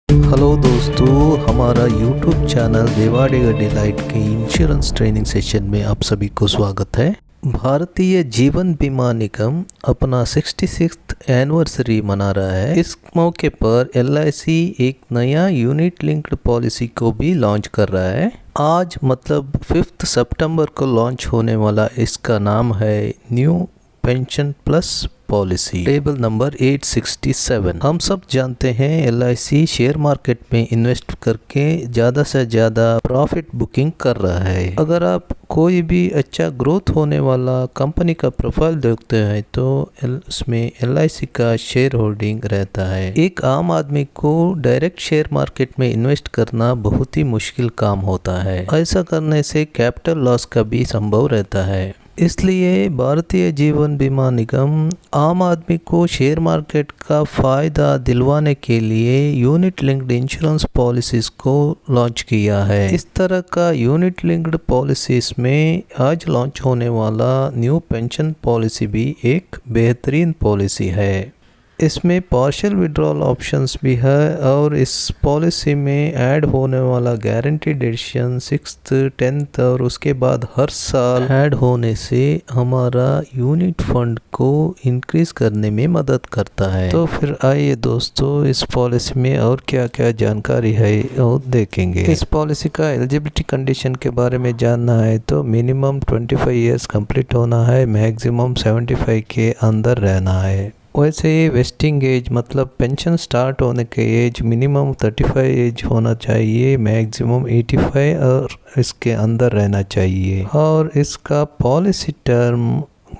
Hello दोस्तों, हमारा YouTube channel देवाडेगा delight के इंश्योरेंस ट्रेनिंग सेशन में आप सभी को स्वागत है। भारतीय जीवन बीमा निगम अपना 66th एनिवर्सरी मना रहा है। इस मौके पर LIC एक नया यूनिट लिंक्ड पॉलिसी को भी लॉन्च कर रहा है। आज मतलब 5 सितंबर को लॉन्च होने वाला इसका नाम है new pension plus policy, table number 867। हम सब जानते हैं LIC शेयर मार्केट में इन्वेस्ट करके ज़्यादा से ज़्यादा प्रॉफिट बुकिंग कर रहा है। अगर आप कोई भी अच्छा ग्रोथ होने वाला कंपनी का प्रोफाइल देखते हैं तो उसमें LIC का शेयर होल्डिंग रहता है। एक आम आदमी को डायरेक्ट शेयर मार्केट में इन्वेस्ट करना बहुत ही मुश्किल काम होता है। ऐसा करने से कैपिटल लॉस का भी संभव रहता है। इसलिए भारतीय जीवन बीमा निगम आम आदमी को शेयर मार्केट का फ़ायदा दिलवाने के लिए यूनिट लिंक्ड इंश्योरेंस पॉलिसीज़ को लॉन्च किया है। इस तरह का यूनिट लिंक्ड पॉलिसीज़ में आज लॉन्च होने वाला न्यू पेंशन पॉलिसी भी एक बेहतरीन पॉलिसी है। इसमें पार्शियल विड्रॉल ऑप्शंस भी है और इस पॉलिसी में ऐड होने वाला गारंटीड एडिशन 6th 10th और उसके बाद हर साल ऐड होने से हमारा यूनिट फंड को इंक्रीज करने में मदद करता है। तो फिर आइए दोस्तों, इस पॉलिसी में और क्या क्या जानकारी है और देखेंगे। इस पॉलिसी का एलिजिबिलिटी कंडीशन के बारे में जानना है तो मिनिमम 25 ईयर्स कंप्लीट होना है, मैक्सिमम 75 के अंदर रहना है। वैसे वेस्टिंग एज मतलब पेंशन स्टार्ट होने के एज मिनिमम 35 एज होना चाहिए, मैक्सिमम 85 और इसके अंदर रहना चाहिए। और इसका पॉलिसी टर्म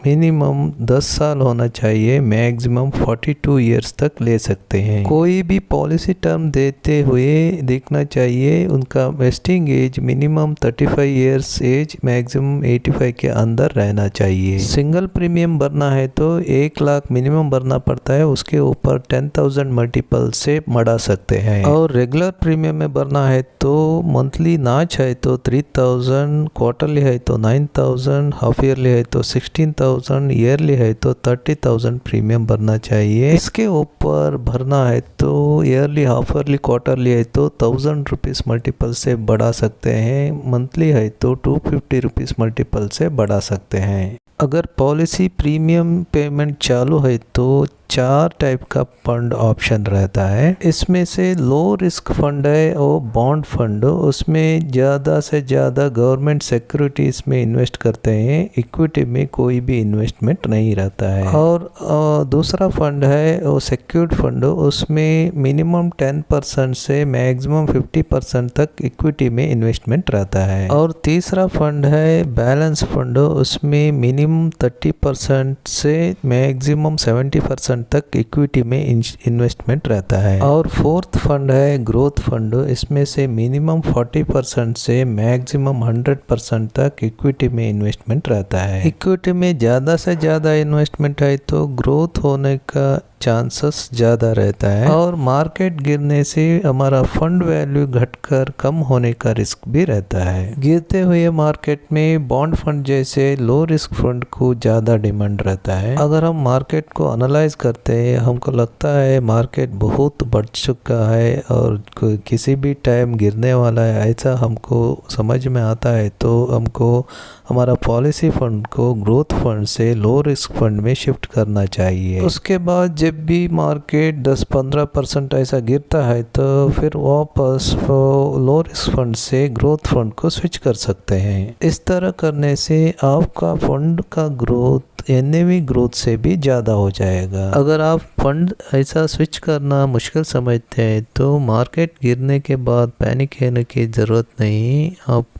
मिनिमम 10 साल होना चाहिए, मैक्सिमम 42 ईयर्स तक ले सकते हैं। कोई भी पॉलिसी टर्म देते हुए देखना चाहिए उनका vesting age minimum 35 years age, maximum 85 के अंदर रहना चाहिए। सिंगल प्रीमियम भरना है तो 1 लाख मिनिमम भरना पड़ता है, उसके ऊपर 10,000 मल्टीपल से बढ़ा सकते हैं। और रेगुलर प्रीमियम में भरना है तो मंथली नाच है तो 3,000, क्वार्टरली है तो 9,000, हाफ ईयरली है तो 16,000, ईयरली है तो 30,000 प्रीमियम भरना चाहिए। इसके ऊपर भरना है तो ईयरली, हाफ ईयरली, क्वार्टरली है तो 1000 रुपीज़ मल्टीपल से बढ़ा सकते हैं, मंथली है तो 250 रुपीज़ मल्टीपल से बढ़ा सकते हैं। अगर पॉलिसी प्रीमियम पेमेंट चालू है तो 4 टाइप का फंड ऑप्शन रहता है। इसमें से लो रिस्क फंड है और बॉन्ड फंड, उसमें ज़्यादा से ज़्यादा गवर्नमेंट सिक्योरिटीज़ में इन्वेस्ट करते हैं, इक्विटी में कोई भी इन्वेस्टमेंट नहीं रहता है। और दूसरा फंड है वो सिक्योर्ड फंड, उसमें मिनिमम 10% से मैक्सिमम 50% तक इक्विटी में इन्वेस्टमेंट रहता है। और तीसरा फंड है बैलेंस फंड, उसमें मिनिमम 30% से मैक्सिमम 70% तक इक्विटी में इन्वेस्टमेंट रहता है। और फोर्थ फंड है ग्रोथ फंड, इसमें से मिनिमम 40% से मैक्सिमम 100% तक इक्विटी में इन्वेस्टमेंट रहता है। इक्विटी में ज़्यादा से ज़्यादा इन्वेस्टमेंट है तो ग्रोथ होने का चांसेस ज़्यादा रहता है। और मार्केट गिरने से हमारा फंड वैल्यू घटकर कम होने का रिस्क भी रहता है। गिरते हुए मार्केट में बॉन्ड फंड जैसे लो रिस्क फंड को ज़्यादा डिमांड रहता है। अगर हम मार्केट को एनालाइज करते हैं, हमको लगता है मार्केट बहुत बढ़ चुका है और किसी भी टाइम गिरने वाला है, ऐसा हमको समझ में आता है तो हमको हमारा पॉलिसी फंड को ग्रोथ फंड से लो रिस्क फंड में शिफ्ट करना चाहिए। उसके बाद जब भी मार्केट 10-15% ऐसा गिरता है तो फिर वापस लो रिस्क फंड से ग्रोथ फंड को स्विच कर सकते हैं। इस तरह करने से आपका फंड का ग्रोथ NAV ग्रोथ से भी ज़्यादा हो जाएगा। अगर आप फंड ऐसा स्विच करना मुश्किल समझते हैं तो मार्केट गिरने के बाद पैनिक होने की ज़रूरत नहीं, आपको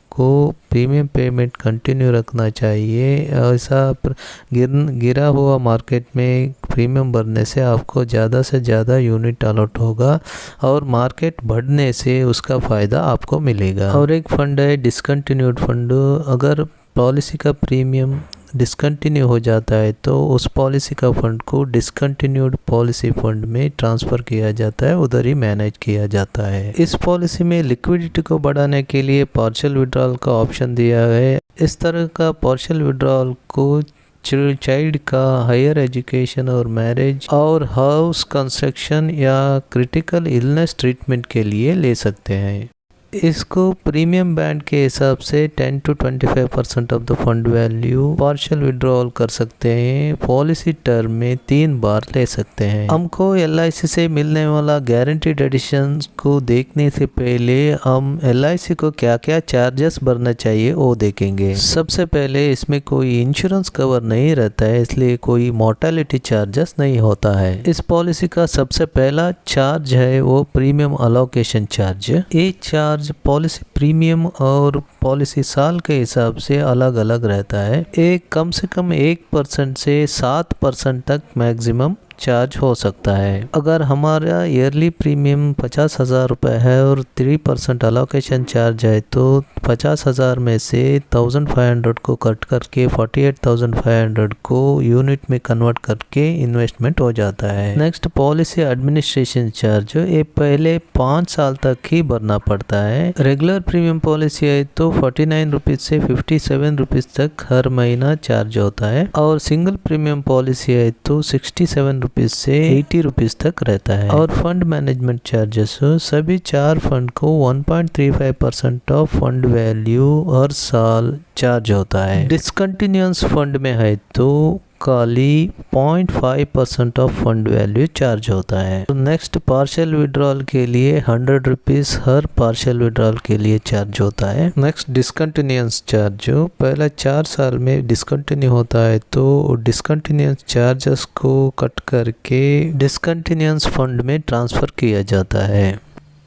प्रीमियम पेमेंट कंटिन्यू रखना चाहिए। ऐसा गिरा हुआ मार्केट में प्रीमियम भरने से आपको ज़्यादा से ज़्यादा यूनिट अलॉट होगा और मार्केट बढ़ने से उसका फ़ायदा आपको मिलेगा। और एक फंड है डिसकंटिन्यूड फंड, अगर पॉलिसी का प्रीमियम डिसकंटिन्यू हो जाता है तो उस पॉलिसी का फंड को डिसकंटिन्यूड पॉलिसी फंड में ट्रांसफ़र किया जाता है, उधर ही मैनेज किया जाता है। इस पॉलिसी में लिक्विडिटी को बढ़ाने के लिए पार्शियल विड्रॉल का ऑप्शन दिया है। इस तरह का पार्शियल विड्रॉल को चाइल्ड का हायर एजुकेशन और मैरिज और हाउस कंस्ट्रक्शन या क्रिटिकल इलनेस ट्रीटमेंट के लिए ले सकते हैं। इसको प्रीमियम बैंड के हिसाब से 10 to 25% of the fund value partial withdrawal कर सकते हैं। पॉलिसी टर्म में 3 बार ले सकते हैं। हमको LIC से मिलने वाला गारंटीड एडिशन को देखने से पहले हम LIC को क्या क्या चार्जेस भरना चाहिए वो देखेंगे। सबसे पहले इसमें कोई इंश्योरेंस कवर नहीं रहता है, इसलिए कोई मोर्टेलिटी चार्जेस नहीं होता है। इस पॉलिसी का सबसे पहला चार्ज है वो प्रीमियम अलोकेशन चार्ज। ये चार्ज पॉलिसी प्रीमियम और पॉलिसी साल के हिसाब से अलग अलग रहता है। एक कम से कम 1% से 7% तक मैक्सिमम चार्ज हो सकता है। अगर हमारा ईयरली प्रीमियम 50,000 रुपये है और 3% अलोकेशन चार्ज है तो 50,000 में से 1,500 को कट करके 48,500 को यूनिट में कन्वर्ट करके इन्वेस्टमेंट हो जाता है। नेक्स्ट पॉलिसी एडमिनिस्ट्रेशन चार्ज, ये पहले 5 साल तक ही भरना पड़ता है। रेगुलर प्रीमियम पॉलिसी है तो 49 रुपीज़ से 57 रुपीज़ तक हर महीना चार्ज होता है और सिंगल प्रीमियम पॉलिसी है तो 67 रुपीज़ से 80 रुपीज़ तक रहता है। और फंड मैनेजमेंट चार्जेस, सभी 4 फंड को 1.35% ऑफ फंड वैल्यू हर साल चार्ज होता है। डिसकंटिन्यूअस फंड में है तो खाली 0.5% ऑफ फंड वैल्यू चार्ज होता है। तो नेक्स्ट पार्शियल विड्रॉल के लिए 100 रुपीज़ हर पार्शियल विड्रॉल के लिए चार्ज होता है। नेक्स्ट डिसकंटिन्यूअस चार्ज, पहला 4 साल में डिसकंटिन्यू होता है तो डिसकंटिन्यूअस चार्जेस को कट करके डिसकंटिन्यूअस फंड में ट्रांसफ़र किया जाता है।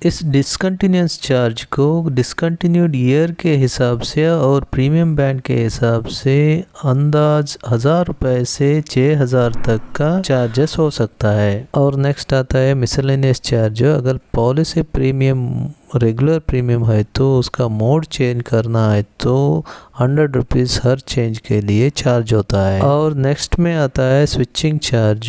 इस डिसकंटिन्यूअस चार्ज को डिसकंटिन्यूड ईयर के हिसाब से और प्रीमियम बैंड के हिसाब से अंदाज 1,000 रुपये से 6,000 तक का चार्जेस हो सकता है। और नेक्स्ट आता है मिसलेनियस चार्ज। अगर पॉलिसी प्रीमियम रेगुलर प्रीमियम है तो उसका मोड चेंज करना है तो 100 रुपीज़ हर चेंज के लिए चार्ज होता है। और नेक्स्ट में आता है स्विचिंग चार्ज।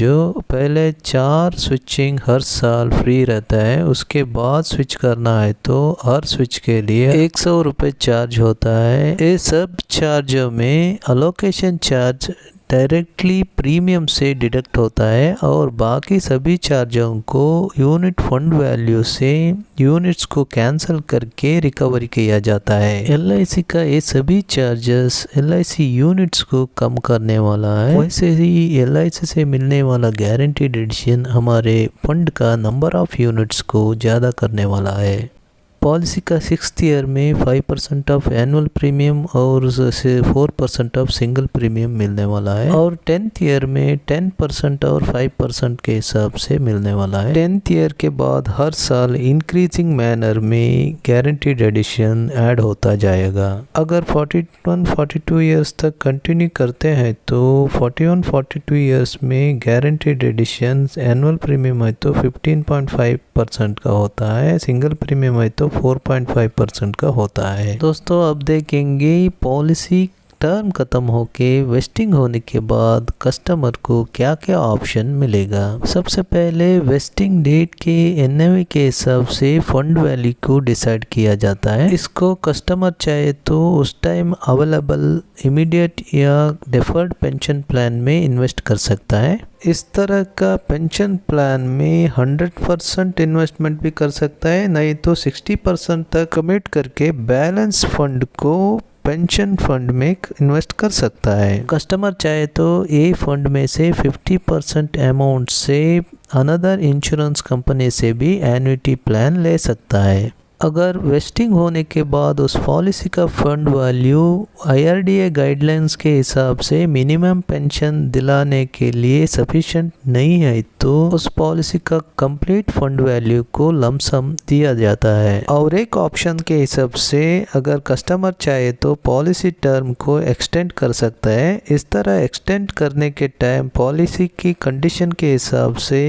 पहले 4 स्विचिंग हर साल फ्री रहता है, उसके बाद स्विच करना है तो हर स्विच के लिए 100 रुपये चार्ज होता है। ये सब चार्जों में अलोकेशन चार्ज डायरेक्टली प्रीमियम से डिडक्ट होता है और बाकी सभी चार्जों को यूनिट फंड वैल्यू से यूनिट्स को कैंसिल करके रिकवरी किया जाता है। LIC का ये सभी चार्जेस LIC यूनिट्स को कम करने वाला है। वैसे ही LIC से मिलने वाला गारंटीड एडिशन हमारे फंड का नंबर ऑफ यूनिट्स को ज़्यादा करने वाला है। पॉलिसी का 6th ईयर में 5% ऑफ एनुअल प्रीमियम और 4% ऑफ सिंगल प्रीमियम मिलने वाला है और 10th ईयर में 10% और 5% के हिसाब से मिलने वाला है। 10th ईयर के बाद हर साल इंक्रीजिंग मैनर में गारंटीड एडिशन ऐड होता जाएगा। अगर 41-42 ईयर्स तक कंटिन्यू करते हैं तो 41-42 ईयर्स में गारंटीड एडिशन एनुअल प्रीमियम है तो 15.5% का होता है, सिंगल प्रीमियम है तो 4.5% का होता है। दोस्तों अब देखेंगे पॉलिसी टर्म खत्म होके वेस्टिंग होने के बाद कस्टमर को क्या क्या ऑप्शन मिलेगा। सबसे पहले वेस्टिंग डेट के NAV के हिसाब से फंड वैल्यू को डिसाइड किया जाता है। इसको कस्टमर चाहे तो उस टाइम अवेलेबल इमीडिएट या डेफर्ड पेंशन प्लान में इन्वेस्ट कर सकता है। इस तरह का पेंशन प्लान में 100% इन्वेस्टमेंट भी कर सकता है, नहीं तो 60% तक कमिट करके बैलेंस फंड को पेंशन फंड में इन्वेस्ट कर सकता है। कस्टमर चाहे तो ये फंड में से 50% अमाउंट से अनदर इंश्योरेंस कंपनी से भी एन्युटी प्लान ले सकता है। अगर वेस्टिंग होने के बाद उस पॉलिसी का फंड वैल्यू IRDA गाइडलाइंस के हिसाब से मिनिमम पेंशन दिलाने के लिए सफिशिएंट नहीं है तो उस पॉलिसी का कंप्लीट फंड वैल्यू को लमसम दिया जाता है। और एक ऑप्शन के हिसाब से अगर कस्टमर चाहे तो पॉलिसी टर्म को एक्सटेंड कर सकता है। इस तरह एक्सटेंड करने के टाइम पॉलिसी की कंडीशन के हिसाब से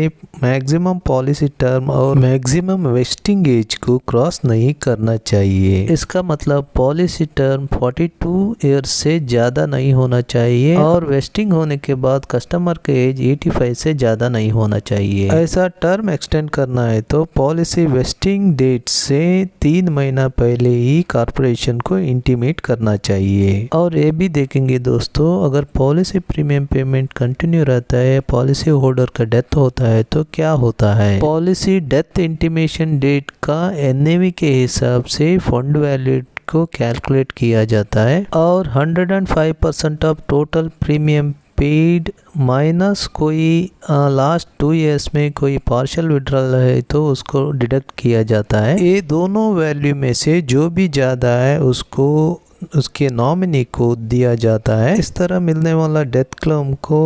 मैक्सिमम पॉलिसी टर्म और मैक्सिमम वेस्टिंग एज को क्रॉस नहीं करना चाहिए। इसका मतलब पॉलिसी टर्म 42 ईयर्स से ज़्यादा नहीं होना चाहिए और वेस्टिंग होने के बाद कस्टमर का एज 85 से ज़्यादा नहीं होना चाहिए। ऐसा टर्म एक्सटेंड करना है तो पॉलिसी वेस्टिंग डेट से 3 महीना पहले ही कॉर्पोरेशन को इंटीमेट करना चाहिए। और ये भी देखेंगे दोस्तों, अगर पॉलिसी प्रीमियम पेमेंट कंटिन्यू रहता है, पॉलिसी होल्डर का डेथ होता है तो क्या होता है। पॉलिसी डेथ इंटीमेशन डेट का NAV के हिसाब से फंड वैल्यू को कैलकुलेट किया जाता है और 105% of total premium paid minus कोई लास्ट 2 ईयर्स में कोई पार्शियल विड्रॉल है तो उसको डिडक्ट किया जाता है। ये दोनों वैल्यू में से जो भी ज़्यादा है उसको उसके नॉमिनी को दिया जाता है। इस तरह मिलने वाला डेथ क्लेम को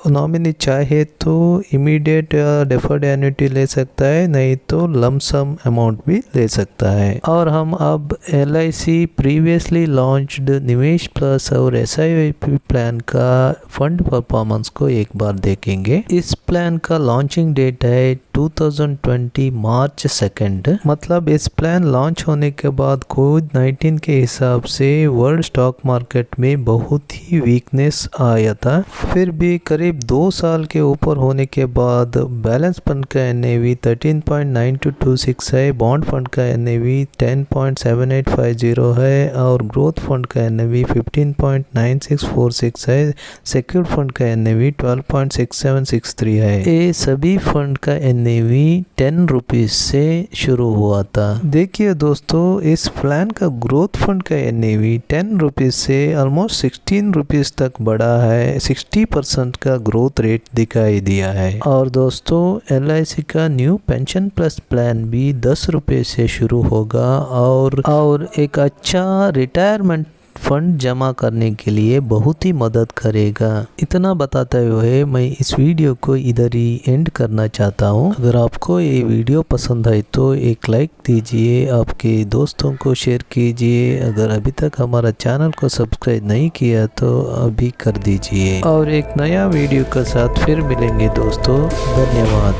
नॉमिनी चाहे तो इमीडिएट या डेफर्ड एन्युटी ले सकता है, नहीं तो लमसम अमाउंट भी ले सकता है। और हम अब LIC प्रीवियसली लॉन्च्ड निवेश प्लस और SIP प्लान का फंड परफॉर्मेंस को एक बार देखेंगे। इस प्लान का लॉन्चिंग डेट है 2020 मार्च 2। मतलब इस प्लान लॉन्च होने के बाद कोविड-19 के हिसाब से वर्ल्ड स्टॉक मार्केट में बहुत ही वीकनेस आया था। फिर भी करीब 2 साल के ऊपर होने के बाद बैलेंस फंड का NAV 13.9226 है, बॉन्ड फंड का NAV 10.7850 है और ग्रोथ फंड का NAV 15.9646 है, सिक्योर्ड फंड का NAV 12.6763 है। ये सभी फंड का NAV 10 रुपीज से शुरू हुआ था। देखिए दोस्तों, इस प्लान का ग्रोथ फंड का NAV 10 रुपीज से ऑलमोस्ट 16 रुपीज तक बढ़ा है, 60% का ग्रोथ रेट दिखाई दिया है। और दोस्तों, LIC का न्यू पेंशन प्लस प्लान भी 10 रुपये से शुरू होगा और एक अच्छा रिटायरमेंट फंड जमा करने के लिए बहुत ही मदद करेगा। इतना बताते हुए मैं इस वीडियो को इधर ही एंड करना चाहता हूँ। अगर आपको ये वीडियो पसंद आए तो एक लाइक दीजिए, आपके दोस्तों को शेयर कीजिए। अगर अभी तक हमारा चैनल को सब्सक्राइब नहीं किया तो अभी कर दीजिए। और एक नया वीडियो के साथ फिर मिलेंगे दोस्तों। धन्यवाद।